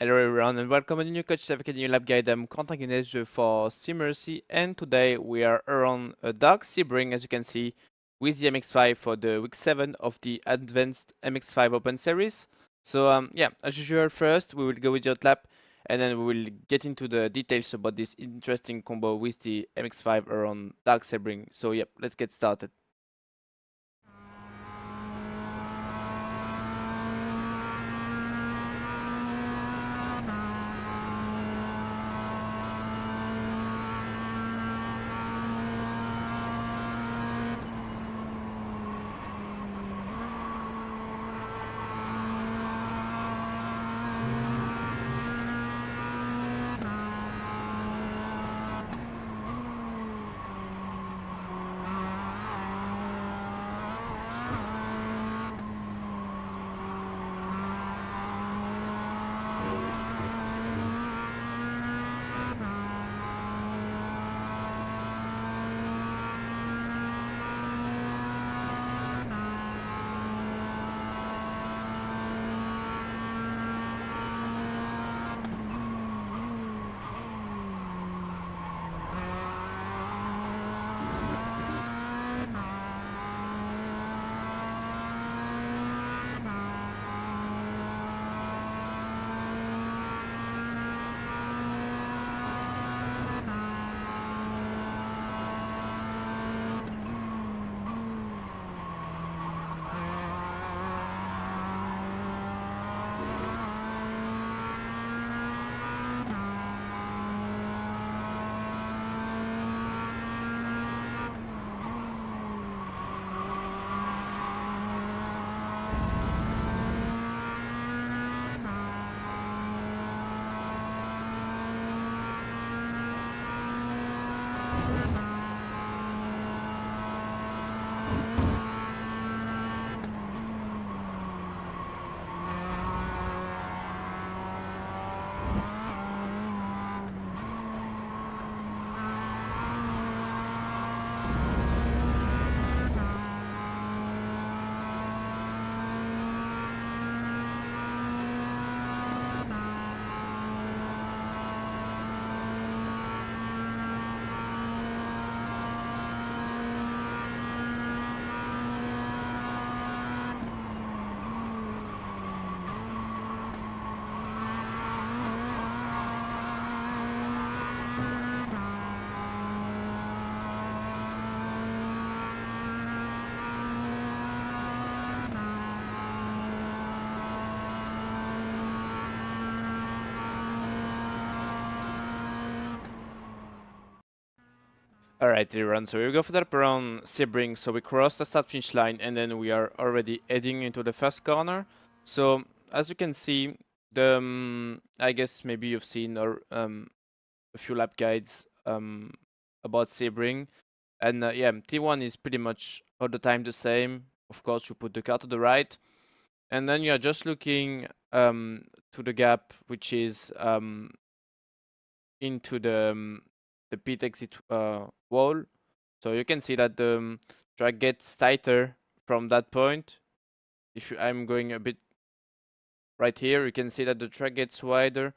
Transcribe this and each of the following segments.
Hello everyone and welcome to the new Coach Academy Lab Guide. I'm Corentin Guinez for Mercy, and today we are around a dark Sebring, as you can see, with the MX-5 for the week 7 of the Advanced MX-5 Open Series. So yeah, as usual, first we will go with your lap and then we will get into the details about this interesting combo with the MX-5 around dark Sebring. So yeah, let's get started. Alright everyone, so we go for that around Sebring, so we cross the start finish line and then we are already heading into the first corner. So as you can see, I guess maybe you've seen a few lap guides about Sebring, and yeah, T1 is pretty much all the time the same. Of course, you put the car to the right, and then you're just looking to the gap, which is into the pit exit wall. So you can see that the track gets tighter from that point. I'm going a bit right here, you can see that the track gets wider,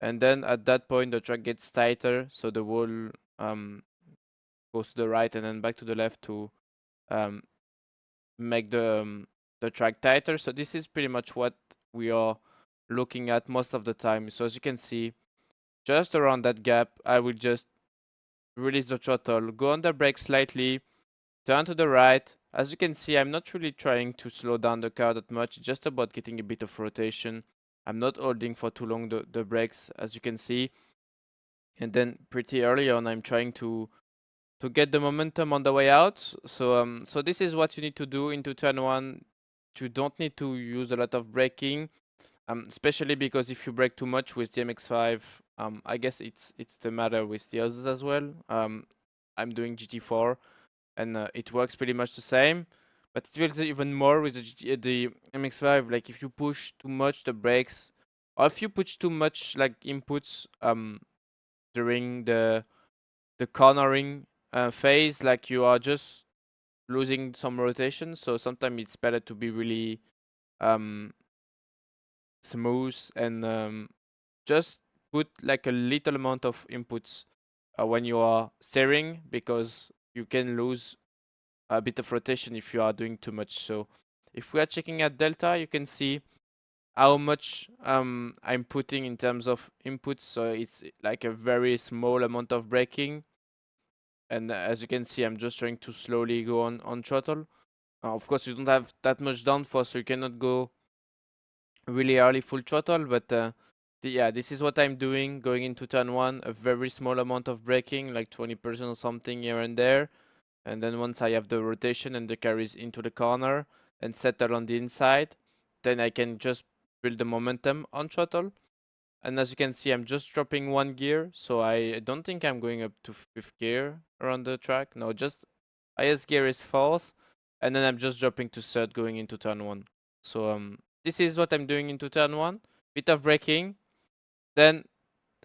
and then at that point the track gets tighter, so the wall goes to the right and then back to the left to um, make the track tighter. So this is pretty much what we are looking at most of the time. So as you can see, just around that gap, I will just release the throttle, go on the brake slightly, turn to the right. As you can see, I'm not really trying to slow down the car that much, just about getting a bit of rotation. I'm not holding for too long the brakes, as you can see. And then pretty early on, I'm trying to get the momentum on the way out. So this is what you need to do into turn one. You don't need to use a lot of braking, especially because if you brake too much with the MX-5, I guess it's the matter with the others as well. I'm doing GT4 and it works pretty much the same, but it feels even more with the MX-5. Like if you push too much the brakes, or if you push too much like inputs during the cornering phase, like you are just losing some rotation. So sometimes it's better to be really um, smooth and just put like a little amount of inputs when you are steering, because you can lose a bit of rotation if you are doing too much. So if we are checking at delta, you can see how much I'm putting in terms of inputs. So it's like a very small amount of braking. And as you can see, I'm just trying to slowly go on throttle. Of course, you don't have that much downforce, so you cannot go really early full throttle. But yeah, this is what I'm doing going into turn one. A very small amount of braking, like 20% or something here and there. And then once I have the rotation and the car is into the corner and settle on the inside, then I can just build the momentum on throttle. And as you can see, I'm just dropping one gear, so I don't think I'm going up to fifth gear around the track. No, just highest gear is fourth, and then I'm just dropping to third going into turn one. So this is what I'm doing into turn one. Bit of braking, then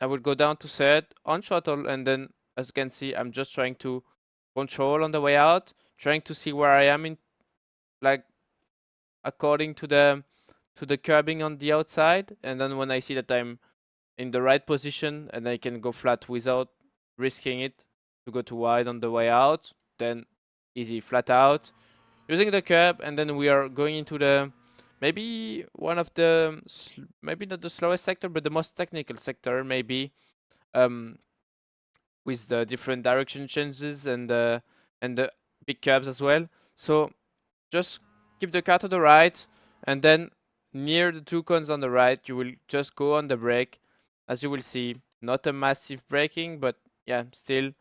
I will go down to third on throttle, and then as you can see, I'm just trying to control on the way out, trying to see where I am in, like, according to the curbing on the outside, and then when I see that I'm in the right position and I can go flat without risking it to go too wide on the way out, then easy flat out using the curb. And then we are going into the maybe one of the maybe not the slowest sector, but the most technical sector, maybe, um with the different direction changes and the big curbs as well. So just keep the car to the right, and then near the two cones on the right, you will just go on the brake. As you will see, not a massive braking, but yeah, still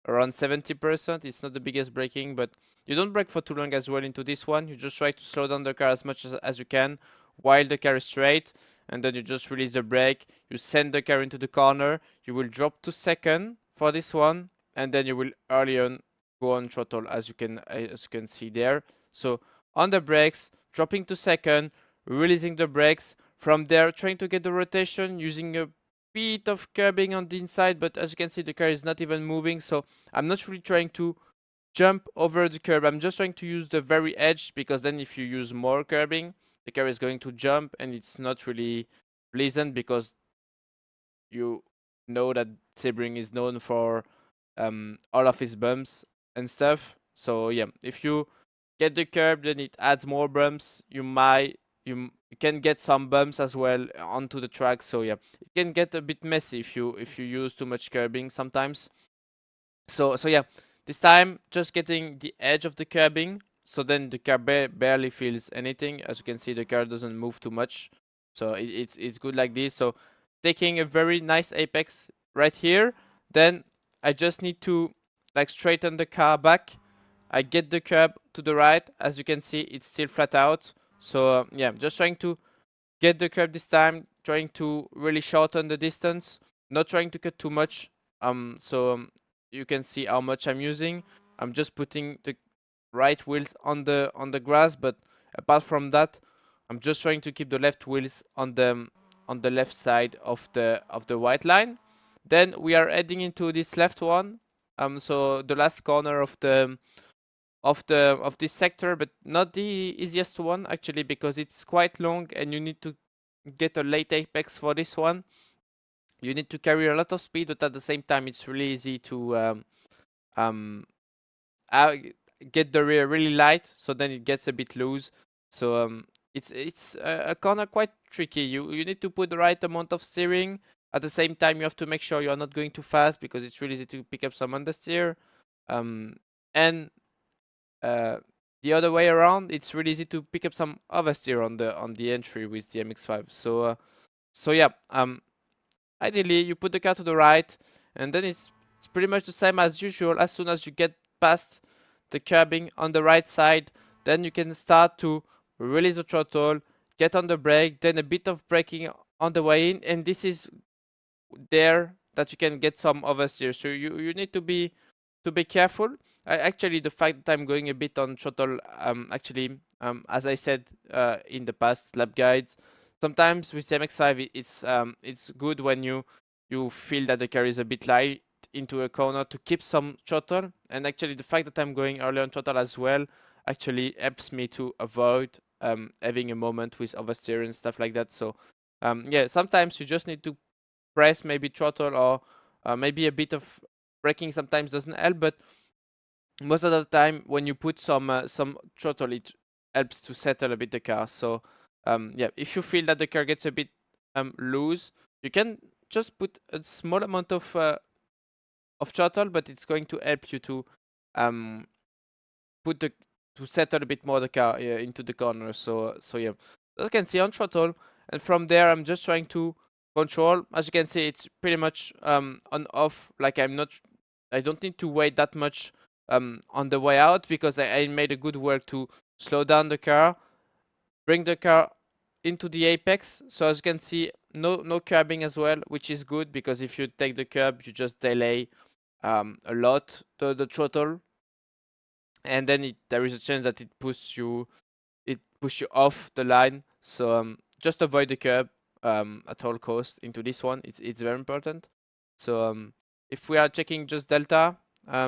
around 70%. It's not the biggest braking, but you don't brake for too long as well into this one. You just try to slow down the car as much as you can while the car is straight, and then you just release the brake. You send the car into the corner. You will drop to second for this one, and then you will early on go on throttle, as you can see there. So on the brakes, dropping to second, releasing the brakes. From there, trying to get the rotation using a bit of curbing on the inside, but as you can see, the car is not even moving. So I'm not really trying to jump over the curb. I'm just trying to use the very edge, because then if you use more curbing, the car is going to jump, and it's not really pleasant, because you know that Sebring is known for all of his bumps and stuff. So yeah, if you get the curb, then it adds more bumps. You can get some bumps as well onto the track. So yeah, it can get a bit messy if you use too much curbing sometimes. So yeah, this time just getting the edge of the curbing, so then the car barely feels anything. As you can see, the car doesn't move too much, so it's good like this. So taking a very nice apex right here, then I just need to like straighten the car back. I get the curb to the right. As you can see, it's still flat out. So yeah, just trying to get the curb this time, trying to really shorten the distance, not trying to cut too much. So you can see how much I'm using. I'm just putting the right wheels on the grass, but apart from that, I'm just trying to keep the left wheels on the left side of the white line. Then we are heading into this left one. So the last corner of this sector, but not the easiest one actually, because it's quite long and you need to get a late apex for this one. You need to carry a lot of speed, but at the same time, it's really easy to um, uh, get the rear really light, so then it gets a bit loose. So it's a corner quite tricky. You need to put the right amount of steering. At the same time, you have to make sure you are not going too fast, because it's really easy to pick up some understeer. And uh, the other way around, it's really easy to pick up some oversteer on the entry with the MX-5. So yeah, ideally you put the car to the right, and then it's pretty much the same as usual. As soon as you get past the curbing on the right side, then you can start to release the throttle, get on the brake, then a bit of braking on the way in, and this is there that you can get some oversteer. So you need to be careful. Actually, the fact that I'm going a bit on throttle, as I said in the past lap guides, sometimes with the MX-5 it's good when you feel that the car is a bit light into a corner to keep some throttle. And actually, the fact that I'm going early on throttle as well actually helps me to avoid having a moment with oversteer and stuff like that. So yeah, sometimes you just need to press, maybe throttle, or maybe a bit of braking sometimes doesn't help, but most of the time when you put some throttle, it helps to settle a bit the car. So yeah, if you feel that the car gets a bit loose, you can just put a small amount of throttle, but it's going to help you to um put the to settle a bit more the car into the corner. So yeah, as you can see on throttle, and from there I'm just trying to control. As you can see, it's pretty much on off. Like I don't need to wait that much on the way out, because I made a good work to slow down the car, bring the car into the apex. So as you can see, no curbing as well, which is good, because if you take the curb, you just delay a lot the throttle, and then there is a chance that it push you off the line. So just avoid the curb at all cost into this one. It's very important. So if we are checking just delta,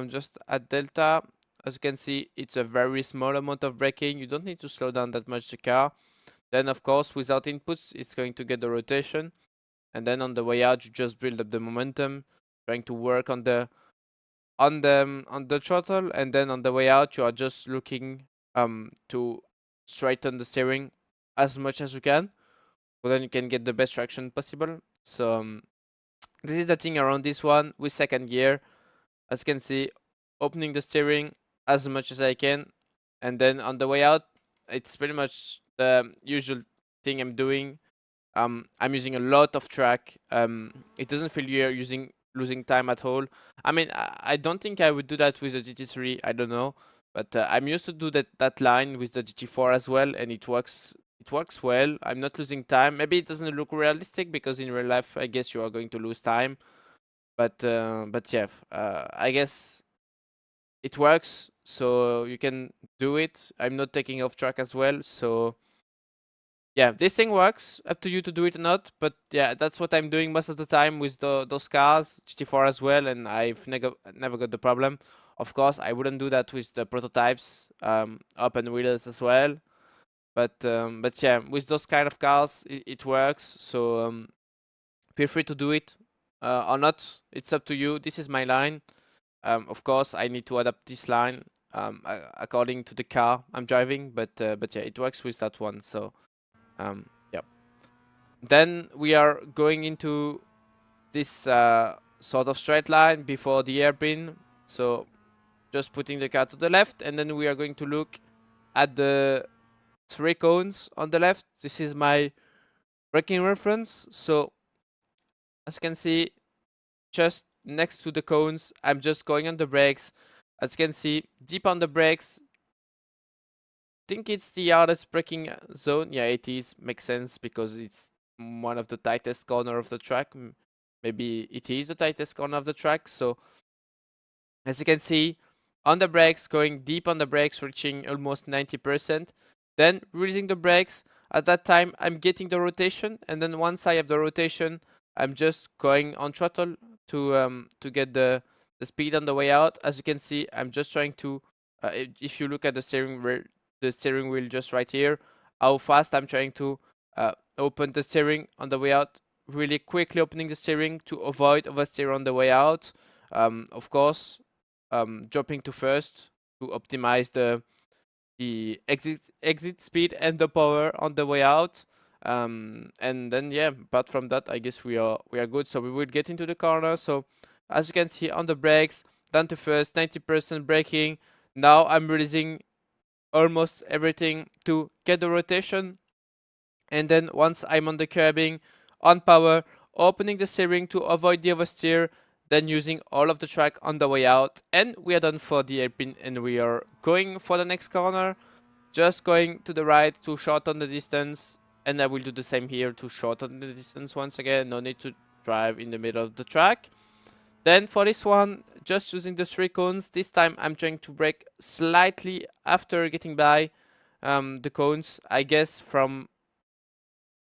just at delta, as you can see, it's a very small amount of braking. You don't need to slow down that much the car. Then of course, without inputs, it's going to get the rotation, and then on the way out, you just build up the momentum, trying to work on the throttle, and then on the way out, you are just looking to straighten the steering as much as you can, so then you can get the best traction possible. So this is the thing around this one with second gear. As you can see, opening the steering as much as I can, and then on the way out, it's pretty much the usual thing I'm doing. I'm using a lot of track. It doesn't feel you're losing time at all. I mean, I don't think I would do that with the GT3. I don't know, but I'm used to do that line with the GT4 as well, and it works. It works well. I'm not losing time. Maybe it doesn't look realistic, because in real life, I guess you are going to lose time. But yeah, I guess it works. So you can do it. I'm not taking off track as well. So yeah, this thing works. Up to you to do it or not. But yeah, that's what I'm doing most of the time with those cars, GT4 as well, and I've never got the problem. Of course, I wouldn't do that with the prototypes, open wheels as well. But yeah, with those kind of cars, it works. So feel free to do it or not. It's up to you. This is my line. Of course, I need to adapt this line according to the car I'm driving. But yeah, it works with that one. So. Yeah. Then we are going into this sort of straight line before the hairpin. So just putting the car to the left, and then we are going to look at the 3 cones on the left. This is my braking reference. So as you can see, just next to the cones, I'm just going on the brakes. As you can see, deep on the brakes. Think it's the hardest braking zone. Yeah, it is. Makes sense, because it's one of the tightest corner of the track. Maybe it is the tightest corner of the track. So as you can see, on the brakes, going deep on the brakes, reaching almost 90%. Then releasing the brakes. At that time, I'm getting the rotation, and then once I have the rotation, I'm just going on throttle to get the speed on the way out. As you can see, I'm just trying to. If you look at the steering wheel just right here, how fast I'm trying to open the steering on the way out, really quickly opening the steering to avoid oversteer on the way out. Of course, dropping to first to optimize the exit speed and the power on the way out. And then yeah, apart from that, I guess we are good. So we will get into the corner. So as you can see on the brakes, down to first, 90% braking. Now I'm releasing almost everything to get the rotation, and then once I'm on the curbing, on power, opening the steering to avoid the oversteer, then using all of the track on the way out, and we are done for the hairpin, and we are going for the next corner, just going to the right to shorten the distance, and I will do the same here to shorten the distance once again. No need to drive in the middle of the track. Then for this one, just using the 3 cones. This time I'm trying to brake slightly after getting by the cones. I guess from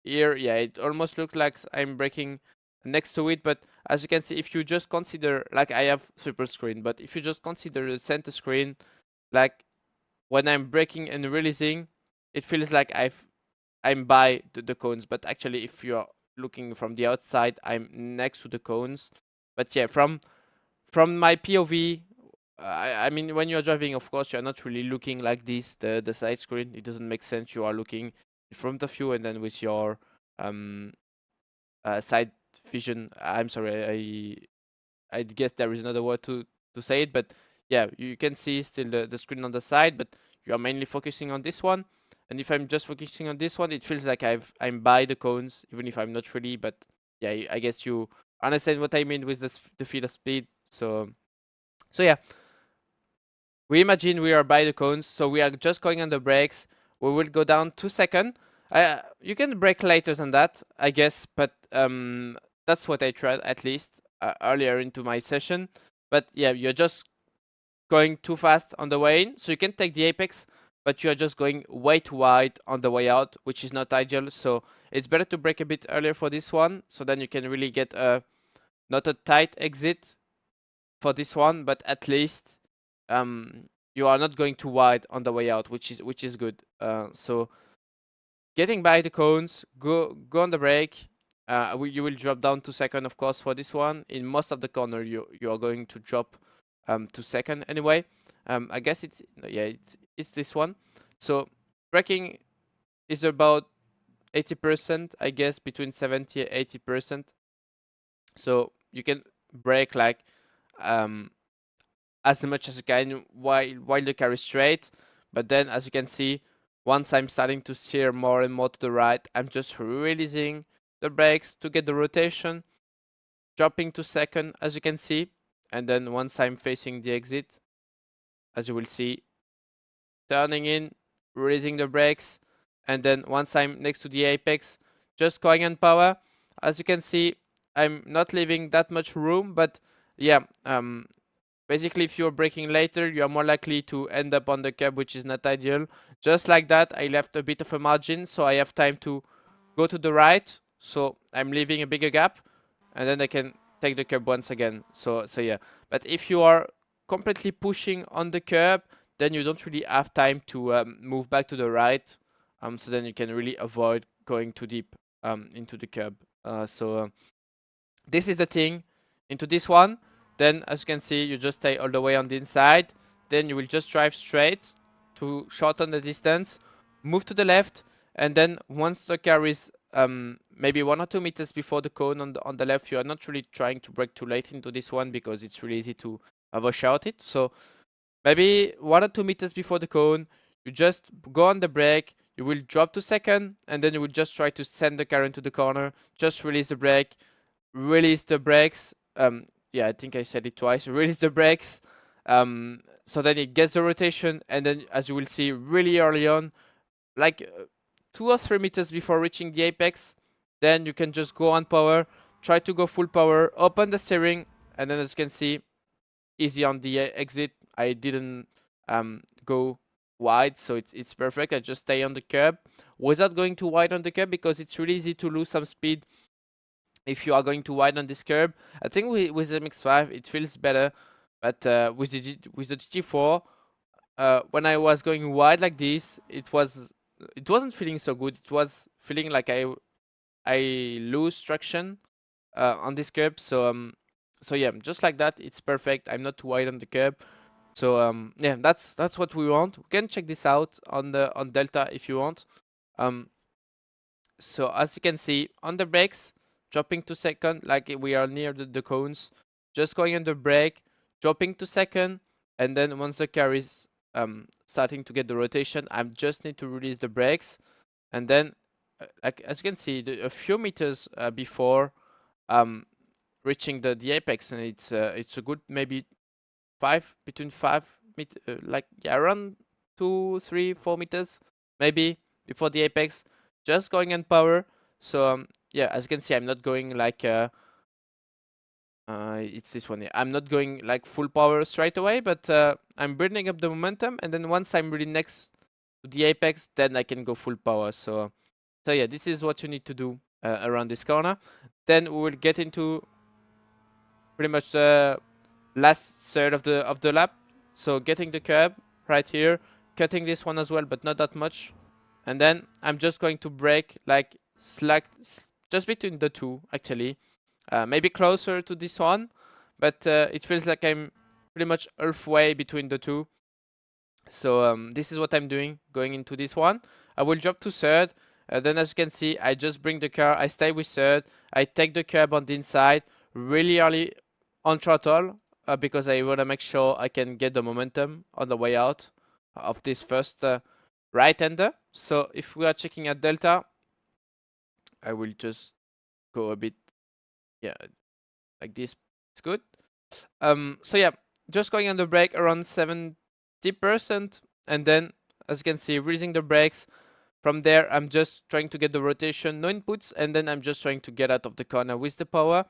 here, yeah, it almost looks like I'm braking next to it. But as you can see, if you just consider, like I have triple screen, but if you just consider the center screen, like when I'm braking and releasing, it feels like I'm by the cones. But actually, if you're looking from the outside, I'm next to the cones. But yeah, from my POV, I mean, when you're driving, of course, you're not really looking like this, the side screen. It doesn't make sense. You are looking in front of you, and then with your side vision. I'm sorry, I guess there is another word to say it, but yeah, you can see still the screen on the side, but you are mainly focusing on this one. And if I'm just focusing on this one, it feels like I'm by the cones, even if I'm not really. But yeah, I guess you understand what I mean with the field of speed. So yeah, we imagine we are by the cones, so we are just going on the brakes. We will go down 2 seconds. You can brake later than that, I guess, but that's what I tried at least earlier into my session. But yeah, you're just going too fast on the way in, so you can take the apex, but you're just going way too wide on the way out, which is not ideal. So it's better to brake a bit earlier for this one, so then you can really get not a tight exit for this one, but at least you are not going too wide on the way out, which is good. So getting by the cones, go on the brake. You will drop down 2 seconds, of course, for this one. In most of the corner, you are going to drop 2 seconds anyway. I guess it's this one. So braking is about 80%, I guess, between 70 and 80%. So you can brake like as much as you can while the car is straight. But then, as you can see, once I'm starting to steer more and more to the right, I'm just releasing the brakes to get the rotation, dropping to second, as you can see. And then once I'm facing the exit, as you will see, turning in, releasing the brakes. And then once I'm next to the apex, just going on power. As you can see, I'm not leaving that much room, but yeah, basically, if you're braking later, you are more likely to end up on the curb, which is not ideal. Just like that, I left a bit of a margin, so I have time to go to the right. So I'm leaving a bigger gap, and then I can take the curb once again. So yeah. But if you are completely pushing on the curb, then you don't really have time to move back to the right. So then you can really avoid going too deep into the curb. This is the thing into this one. Then, as you can see, you just stay all the way on the inside. Then you will just drive straight to shorten the distance, move to the left, and then once the car is maybe 1 or 2 meters before the cone on the left, you are not really trying to brake too late into this one because it's really easy to overshoot it. So maybe 1 or 2 meters before the cone, you just go on the brake, you will drop to second, and then you will just try to send the car into the corner, just release the brake, release the brakes. Yeah, I think I said it twice. Release the brakes. So then it gets the rotation, and then as you will see really early on, like 2 or 3 meters before reaching the apex, then you can just go on power, try to go full power, open the steering, and then as you can see, easy on the exit. I didn't go wide, so it's perfect. I just stay on the curb without going too wide on the curb because it's really easy to lose some speed if you are going too wide on this curb. I think with the MX-5 it feels better, but with the GT4, when I was going wide like this, it wasn't feeling so good. It was feeling like I lose traction on this curb. So yeah, just like that, it's perfect. I'm not too wide on the curb. So yeah, that's what we want. We can check this out on Delta if you want. So as you can see on the brakes, dropping to second, like we are near the cones, just going on the brake, dropping to second, and then once the car is starting to get the rotation, I just need to release the brakes, and then like as you can see, a few meters before reaching the apex, and it's a good maybe between 5 like yeah, around 2, 3, 4 meters maybe before the apex, just going on power. So yeah, as you can see, I'm not going like it's this one. Yeah. I'm not going like full power straight away, but I'm building up the momentum, and then once I'm really next to the apex, then I can go full power. So yeah, this is what you need to do around this corner. Then we will get into pretty much the last third of the lap. So getting the curb right here, cutting this one as well, but not that much. And then I'm just going to brake like just between the two actually. Maybe closer to this one, but it feels like I'm pretty much halfway between the two. So this is what I'm doing going into this one. I will drop to third. Then as you can see, I just bring the car. I stay with third. I take the curb on the inside really early on throttle because I want to make sure I can get the momentum on the way out of this first right-hander. So if we are checking at delta, I will just go a bit, yeah, like this. It's good. So yeah, just going on the brake around 70%, and then as you can see, releasing the brakes. From there, I'm just trying to get the rotation, no inputs, and then I'm just trying to get out of the corner with the power.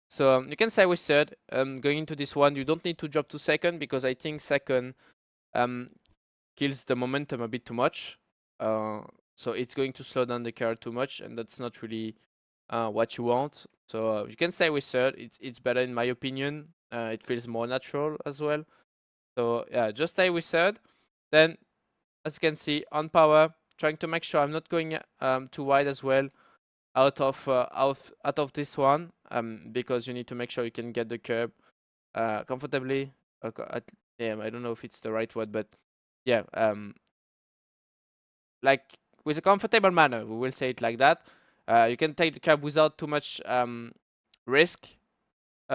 So you can say with third, going into this one, you don't need to drop to second because I think second kills the momentum a bit too much. So it's going to slow down the car too much, and that's not really what you want. So you can stay with third. It's better in my opinion. It feels more natural as well. So yeah, just stay with third. Then, as you can see, on power, trying to make sure I'm not going too wide as well out of this one. Because you need to make sure you can get the curb comfortably. Yeah, I don't know if it's the right word, but yeah, like with a comfortable manner, we will say it like that. You can take the curb without too much risk.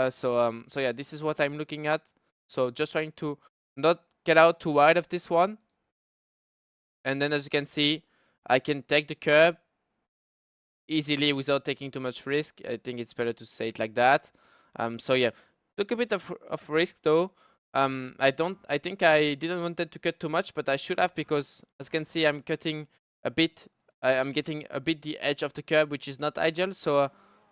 So yeah, this is what I'm looking at. So just trying to not get out too wide of this one. And then as you can see, I can take the curb easily without taking too much risk. I think it's better to say it like that. So yeah, took a bit of risk though. I think I didn't wanted to cut too much, but I should have because as you can see, I'm cutting a bit. I'm getting a bit the edge of the curb, which is not ideal. So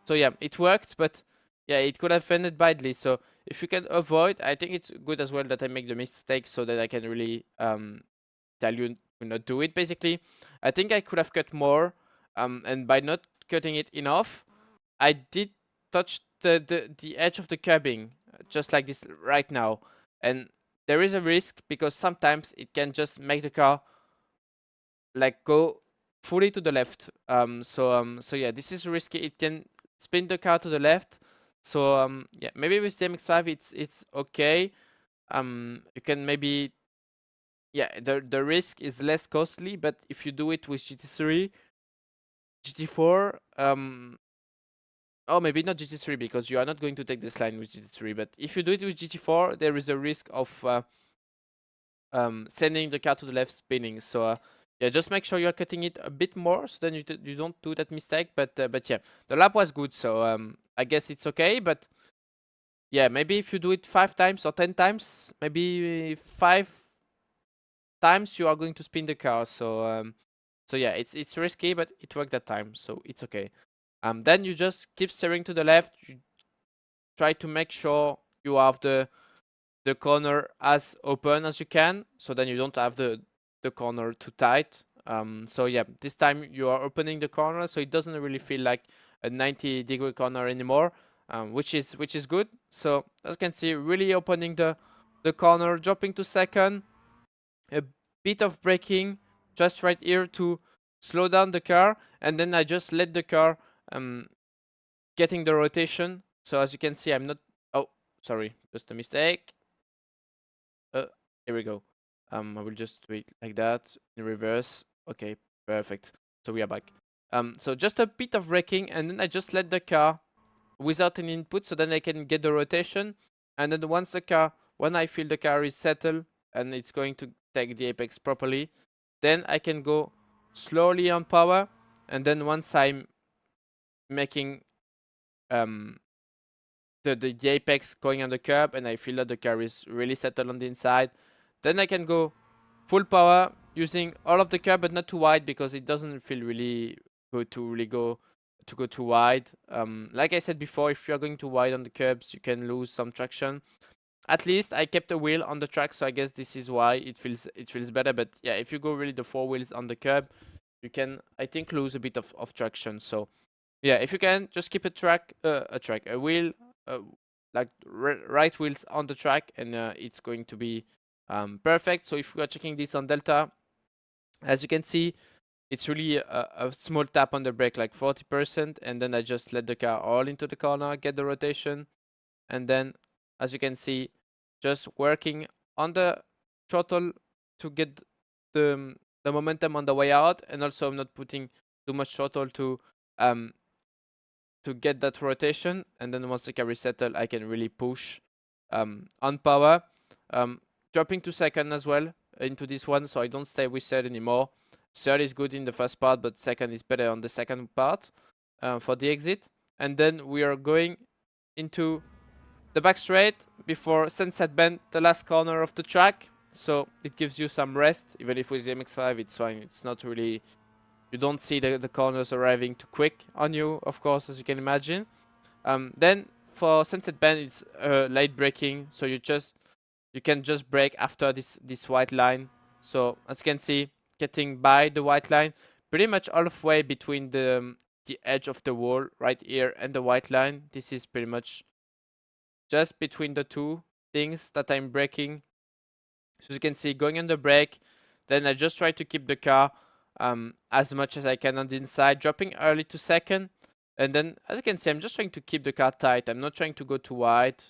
yeah, it worked, but yeah, it could have ended badly. So if you can avoid, I think it's good as well that I make the mistake so that I can really tell you to not do it. Basically, I think I could have cut more. And by not cutting it enough, I did touch the edge of the curbing, just like this right now. And there is a risk because sometimes it can just make the car like go fully to the left. So yeah, this is risky. It can spin the car to the left. So yeah, maybe with the MX-5 it's okay. You can maybe, yeah, the risk is less costly, but if you do it with GT3, GT4, oh, maybe not GT3 because you are not going to take this line with GT3. But if you do it with GT4, there is a risk of sending the car to the left spinning. So yeah, just make sure you're cutting it a bit more so then you don't do that mistake. But yeah, the lap was good, so I guess it's okay. But yeah, maybe if you do it 5 times or 10 times, maybe 5 times you are going to spin the car. So yeah, it's risky, but it worked that time, so it's okay. Then you just keep steering to the left. You try to make sure you have the corner as open as you can, so then you don't have the corner too tight. So yeah, this time you are opening the corner, so it doesn't really feel like a 90-degree corner anymore, which is good. So as you can see, really opening the corner, dropping to second, a bit of braking just right here to slow down the car, and then I just let the car getting the rotation. So as you can see, I'm not, oh, sorry, just a mistake. Here we go. I will just do it like that in reverse. Okay, perfect. So we are back. So just a bit of braking, and then I just let the car without any input, so then I can get the rotation. And then when I feel the car is settled and it's going to take the apex properly, then I can go slowly on power. And then once I'm making the apex going on the curb and I feel that the car is really settled on the inside, then I can go full power using all of the curb, but not too wide because it doesn't feel really good to really go too wide. Like I said before, if you're going too wide on the curbs, you can lose some traction. At least I kept a wheel on the track, so I guess this is why it feels better. But yeah, if you go really the 4 wheels on the curb, you can, I think, lose a bit of traction. So yeah, if you can, just keep a wheel, like right wheels on the track, and it's going to be perfect. So if we are checking this on delta, as you can see, it's really a small tap on the brake, like 40%, and then I just let the car all into the corner, get the rotation, and then, as you can see, just working on the throttle to get the momentum on the way out, and also I'm not putting too much throttle um to get that rotation, and then once the car is settled, I can really push on power. Dropping to second as well into this one, so I don't stay with third anymore. Third is good in the first part, but second is better on the second part for the exit. And then we are going into the back straight before Sunset Bend, the last corner of the track. So it gives you some rest, even if with the MX-5 it's fine. It's not really, you don't see the corners arriving too quick on you, of course, as you can imagine. Then for Sunset Bend, it's late braking, so you can just brake after this white line. So as you can see, getting by the white line, pretty much all of the way between the edge of the wall right here and the white line. This is pretty much just between the two things that I'm braking. So you can see, going on the brake, then I just try to keep the car as much as I can on the inside, dropping early to second. And then, as you can see, I'm just trying to keep the car tight. I'm not trying to go too wide.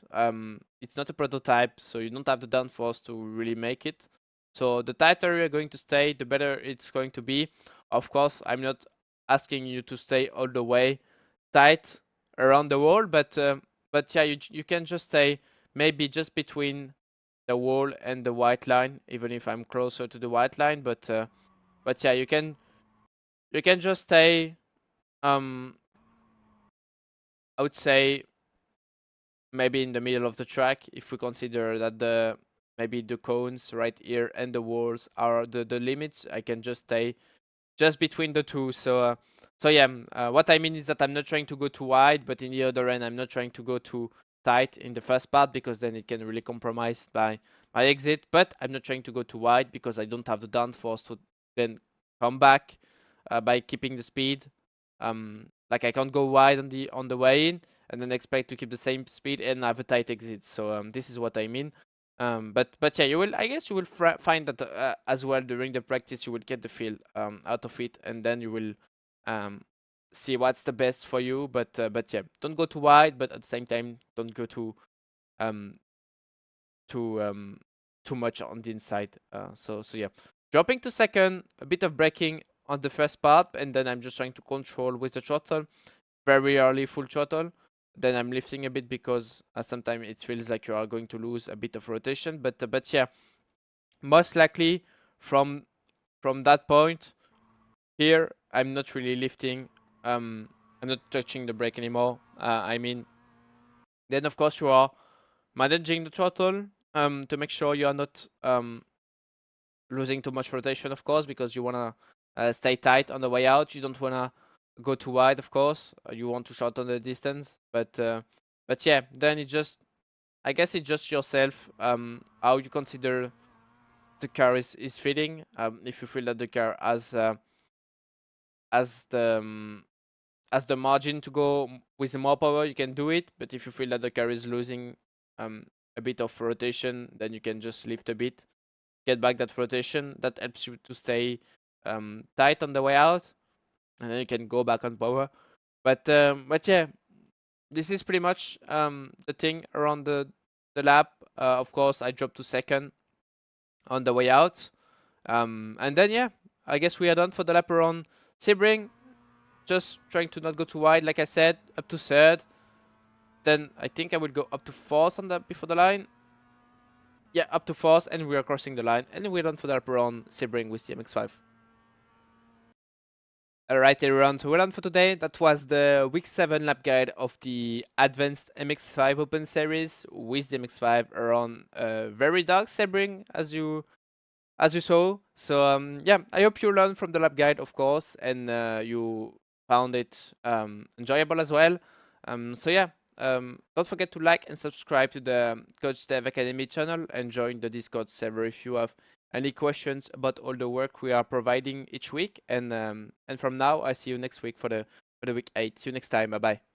It's not a prototype, so you don't have the downforce to really make it. So the tighter you're going to stay, the better it's going to be. Of course, I'm not asking you to stay all the way tight around the wall, but yeah, you can just stay maybe just between the wall and the white line, even if I'm closer to the white line. But yeah, you can just stay. I would say maybe in the middle of the track, if we consider that maybe the cones right here and the walls are the limits. I can just stay just between the two. So yeah, what I mean is that I'm not trying to go too wide, but in the other end, I'm not trying to go too tight in the first part, because then it can really compromise my exit. But I'm not trying to go too wide because I don't have the downforce to then come back by keeping the speed. Like, I can't go wide on the way in and then expect to keep the same speed and have a tight exit. So this is what I mean. But yeah, I guess you will find that as well during the practice. You will get the feel out of it, and then you will see what's the best for you. But yeah, don't go too wide, but at the same time, don't go um too much on the inside. So yeah, dropping to second, a bit of braking on the first part, and then I'm just trying to control with the throttle, very early full throttle. Then I'm lifting a bit because sometimes it feels like you are going to lose a bit of rotation. But yeah, most likely from that point here, I'm not really lifting. I'm not touching the brake anymore. I mean, then of course you are managing the throttle to make sure you are not losing too much rotation, of course, because you wanna stay tight on the way out. You don't wanna go too wide, of course. You want to shorten the distance, but yeah, then I guess it's just yourself how you consider the car is feeling. If you feel that the car has the margin to go with more power, you can do it. But if you feel that the car is losing a bit of rotation, then you can just lift a bit, get back that rotation. That helps you to stay tight on the way out, and then you can go back on power. But yeah, this is pretty much the thing around the lap. Of course, I dropped to second on the way out, and then yeah, I guess we are done for the lap around Sebring. Just trying to not go too wide, like I said, up to third. Then I think I will go up to fourth on that before the line. Yeah, up to fourth, and we are crossing the line, and we're done for the lap around Sebring with the MX-5. Alright everyone, so we're done for today. That was the week 7 lap guide of the advanced MX-5 Open Series with the MX-5 around very dark Sebring, as you saw. So yeah, I hope you learned from the lap guide, of course, and you found it enjoyable as well. So yeah, don't forget to like and subscribe to the Coach Dev Academy channel, and join the Discord server if you have any questions about all the work we are providing each week. And from now, I see you next week for the week 8. See you next time. Bye bye.